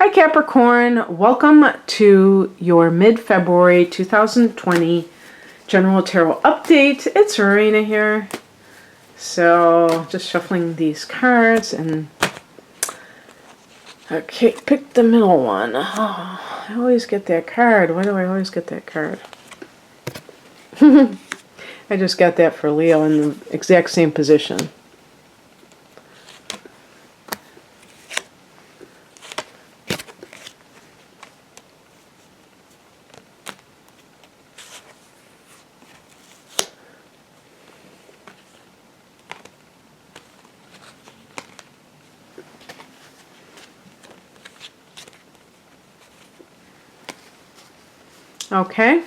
Hi Capricorn, welcome to your mid-February 2020 General Tarot Update. It's Rowena here. So just shuffling these cards and okay, pick the middle one. Oh, I always get that card. Why do I always get that card? I just got that for Leo in the exact same position. Okay.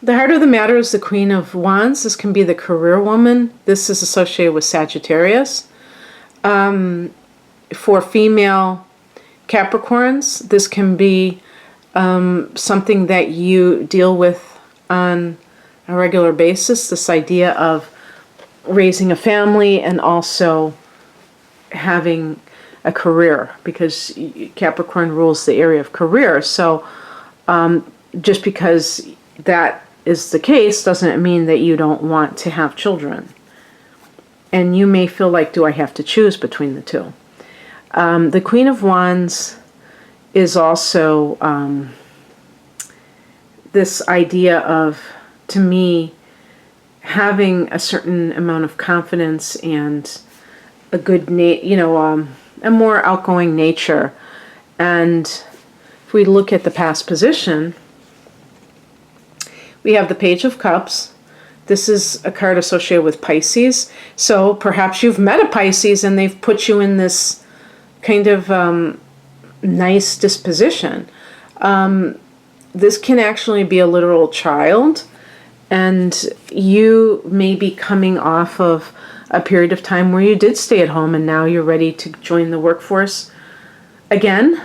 The heart of the matter is the Queen of Wands. This can be the career woman. This is associated with Sagittarius. For female Capricorns, this can be something that you deal with on a regular basis. This idea of raising a family and also having a career, because Capricorn rules the area of career. So just because that is the case doesn't mean that you don't want to have children. And you may feel like, do I have to choose between the two? The Queen of Wands is also this idea of, to me, having a certain amount of confidence and a good, a more outgoing nature. And if we look at the past position, we have the Page of Cups. This is a card associated with Pisces. So perhaps you've met a Pisces and they've put you in this kind of nice disposition. This can actually be a literal child, and you may be coming off of a period of time where you did stay at home and now you're ready to join the workforce again.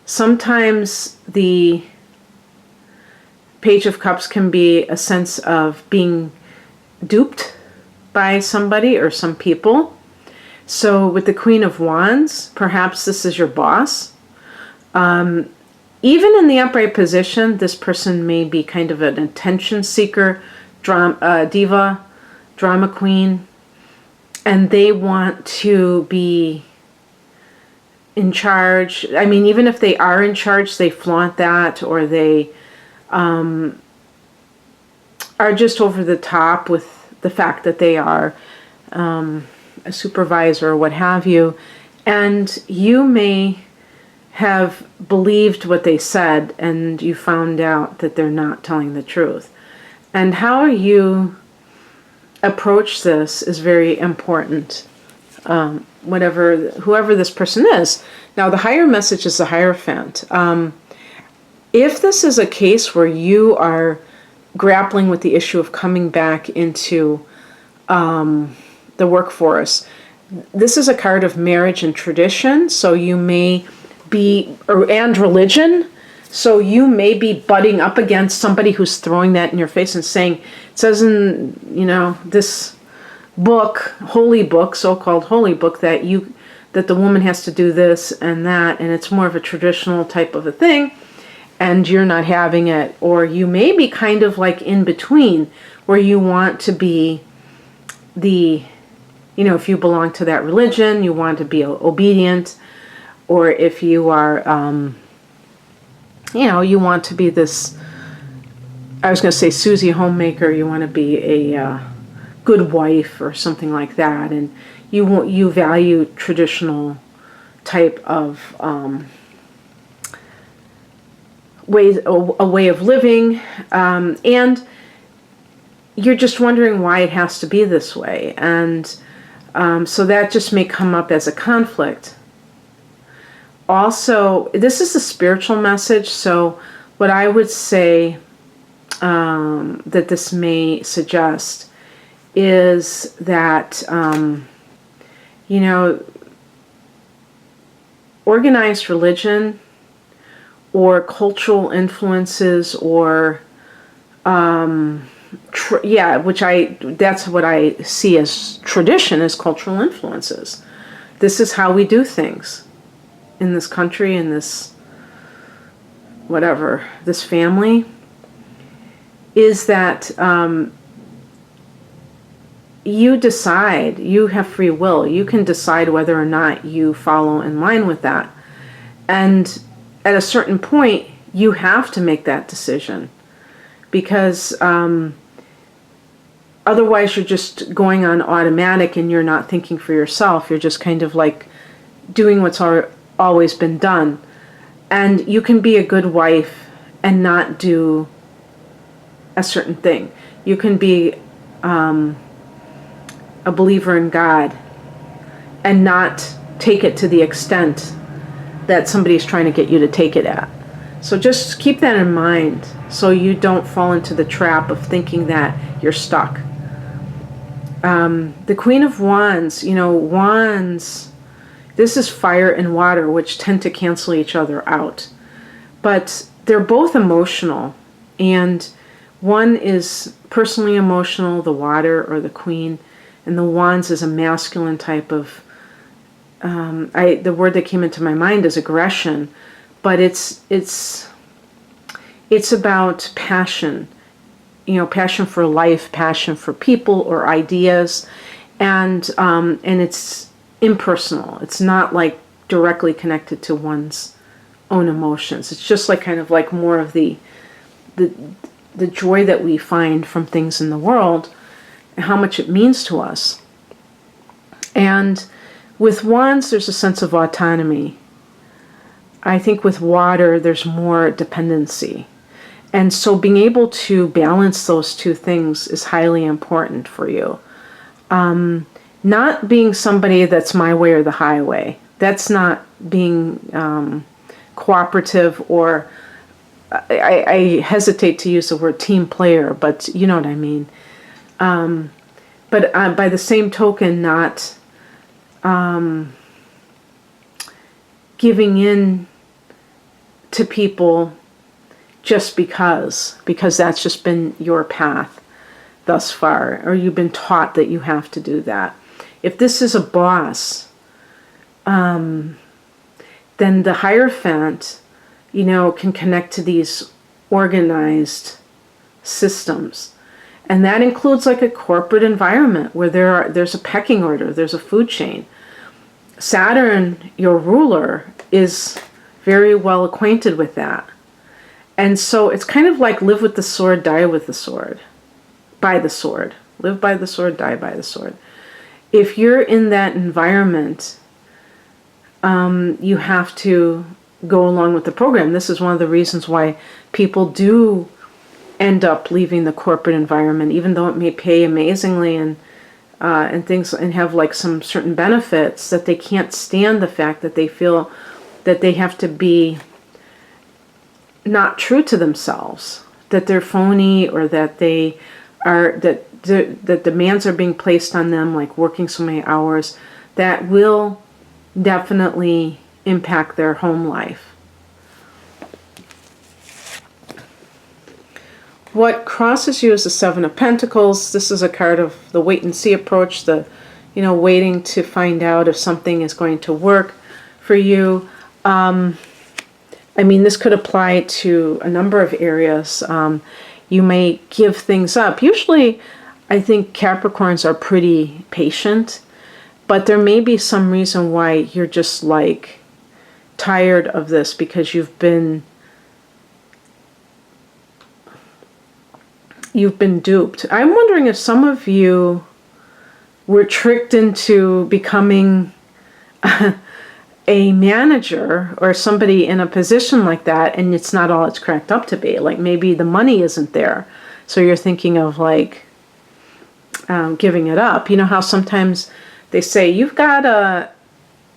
Sometimes the Page of Cups can be a sense of being duped by somebody or some people. So with the Queen of Wands, perhaps this is your boss. Even in the upright position, this person may be kind of an attention seeker, diva, drama queen, and they want to be in charge. I mean, even if they are in charge, they flaunt that, or they are just over the top with the fact that they are a supervisor or what have you. And you may have believed what they said and you found out that they're not telling the truth. And how you approach this is very important. Whoever this person is. Now, the higher message is the Hierophant. If this is a case where you are grappling with the issue of coming back into the workforce, this is a card of marriage and tradition. So you may be, and religion. So you may be butting up against somebody who's throwing that in your face and saying, it says in, this book, holy book, so-called holy book, that the woman has to do this and that, and it's more of a traditional type of a thing, and you're not having it. Or you may be kind of like in between, where you want to be the, if you belong to that religion, you want to be obedient, or if you are, you want to be this, I was going to say Susie homemaker, you want to be a good wife or something like that, and you value traditional type of a way of living, and you're just wondering why it has to be this way, and so that just may come up as a conflict. Also, this is a spiritual message, so what I would say that this may suggest is that, organized religion or cultural influences or yeah, that's what I see as tradition, as cultural influences. This is how we do things in this country, in this whatever, this family, is that you decide, you have free will. You can decide whether or not you follow in line with that. And at a certain point, you have to make that decision, because otherwise you're just going on automatic and you're not thinking for yourself. You're just kind of like doing what's always been done. And you can be a good wife and not do a certain thing. You can be a believer in God and not take it to the extent that somebody's trying to get you to take it at. So just keep that in mind so you don't fall into the trap of thinking that you're stuck. The Queen of Wands, wands, this is fire and water, which tend to cancel each other out. But they're both emotional, and one is personally emotional, the water or the queen, and the wands is a masculine type of, the word that came into my mind is aggression, but it's about passion, passion for life, passion for people or ideas, and it's impersonal. It's not like directly connected to one's own emotions. It's just like kind of like more of the joy that we find from things in the world and how much it means to us. And with wands, there's a sense of autonomy. I think with water, there's more dependency. And so being able to balance those two things is highly important for you. Not being somebody that's my way or the highway. That's not being cooperative, or I hesitate to use the word team player, but you know what I mean. But by the same token, not giving in to people just because that's just been your path thus far, or you've been taught that you have to do that. If this is a boss, then the Hierophant, can connect to these organized systems. And that includes like a corporate environment where there's a pecking order, there's a food chain. Saturn, your ruler, is very well acquainted with that. And so it's kind of like live with the sword, die with the sword. By the sword. Live by the sword, die by the sword. If you're in that environment, you have to go along with the program. This is one of the reasons why people do end up leaving the corporate environment, even though it may pay amazingly and things, and have like some certain benefits, that they can't stand the fact that they feel that they have to be not true to themselves, that they're phony, or that they are, that demands are being placed on them, like working so many hours, that will definitely impact their home life. What crosses you is the Seven of Pentacles. This is a card of the wait and see approach, the, waiting to find out if something is going to work for you. This could apply to a number of areas. You may give things up. Usually, I think Capricorns are pretty patient, but there may be some reason why you're just like tired of this, because you've been duped. I'm wondering if some of you were tricked into becoming a manager or somebody in a position like that, and it's not all it's cracked up to be. Like maybe the money isn't there, so you're thinking of like giving it up. You know how sometimes they say you've got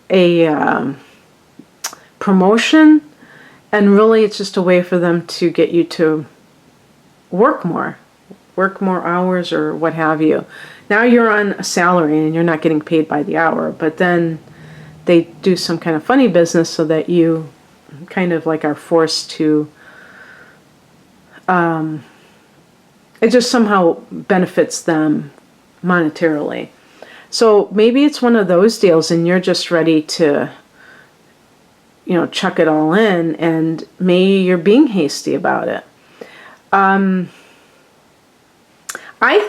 a promotion, and really it's just a way for them to get you to work more hours or what have you. Now you're on a salary and you're not getting paid by the hour, but then they do some kind of funny business so that you kind of like are forced to it just somehow benefits them monetarily. So maybe it's one of those deals and you're just ready to, chuck it all in, and maybe you're being hasty about it. I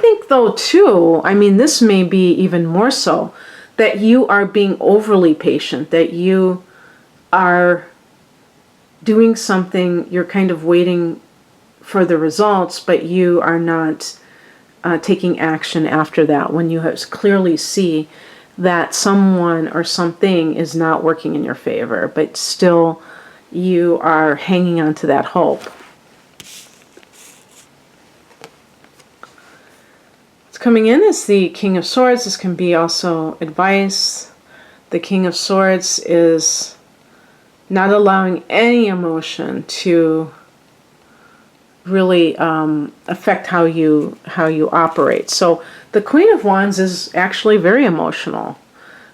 think though too, this may be even more so, that you are being overly patient, that you are doing something, you're kind of waiting for the results, but you are not taking action after that, when you clearly see that someone or something is not working in your favor, but still you are hanging on to that hope. What's coming in is the King of Swords. This can be also advice. The King of Swords is not allowing any emotion to really affect how you operate. So the Queen of Wands is actually very emotional,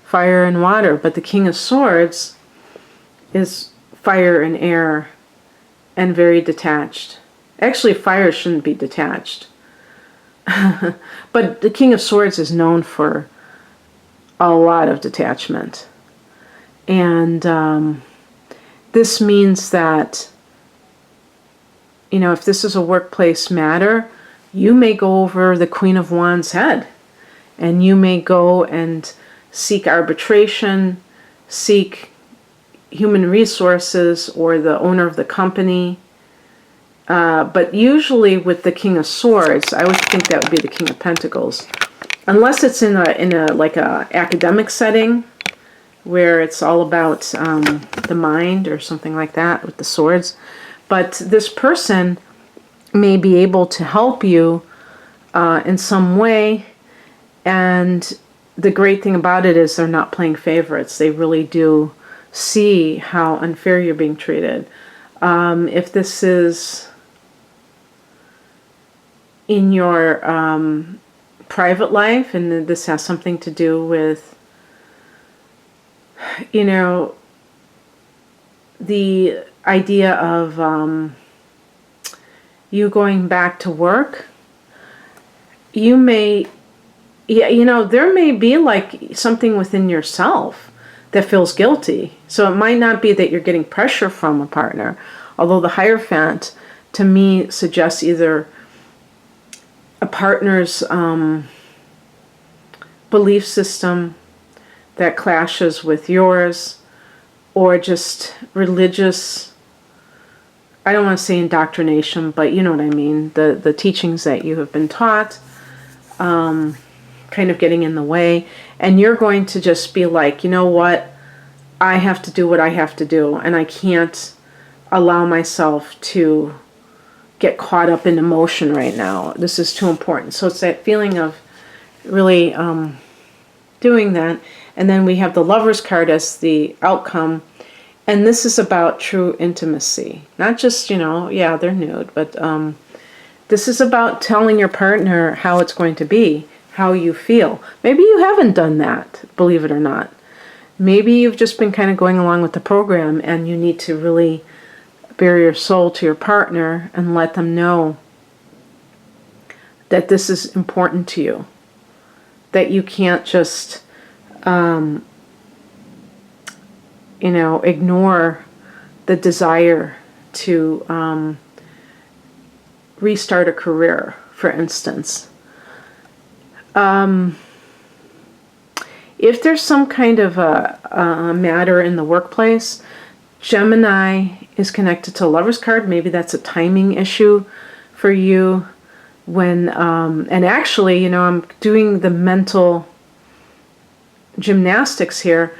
fire and water, but the King of Swords is fire and air and very detached. Actually, fire shouldn't be detached. But the King of Swords is known for a lot of detachment. And this means that, if this is a workplace matter, you may go over the Queen of Wands' head. And you may go and seek arbitration, seek human resources or the owner of the company. But usually with the King of Swords, I would think that would be the King of Pentacles. Unless it's in a like a academic setting where it's all about the mind or something like that with the swords. But this person may be able to help you in some way. And the great thing about it is they're not playing favorites. They really do see how unfair you're being treated. If this is in your private life, and this has something to do with, the idea of you going back to work, you may, there may be like something within yourself that feels guilty. So it might not be that you're getting pressure from a partner, although the Hierophant to me suggests either a partner's belief system that clashes with yours, or just religious, I don't want to say indoctrination, but you know what I mean, the teachings that you have been taught kind of getting in the way, and you're going to just be like, you know what, I have to do what I have to do, and I can't allow myself to get caught up in emotion right now. This is too important. So it's that feeling of really doing that. And then we have the Lover's card as the outcome. And this is about true intimacy. Not just, yeah, they're nude, but this is about telling your partner how it's going to be, how you feel. Maybe you haven't done that, believe it or not. Maybe you've just been kind of going along with the program, and you need to really bare your soul to your partner and let them know that this is important to you. That you can't just, ignore the desire to restart a career, for instance. If there's some kind of a matter in the workplace, Gemini is connected to Lover's card. Maybe that's a timing issue for you. When and actually, I'm doing the mental gymnastics here.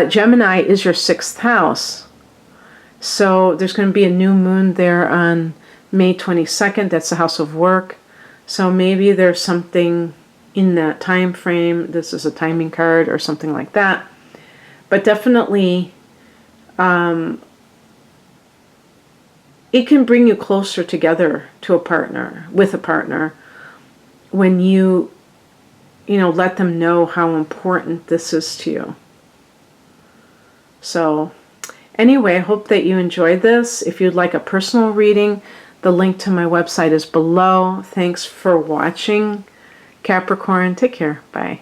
Gemini is your 6th house. So there's going to be a new moon there on May 22nd. That's the house of work. So maybe there's something in that time frame. This is a timing card or something like that. But definitely, it can bring you closer together to a partner, with a partner, when you let them know how important this is to you. So anyway, I hope that you enjoyed this. If you'd like a personal reading, The link to my website is below. Thanks for watching, Capricorn. Take care. Bye.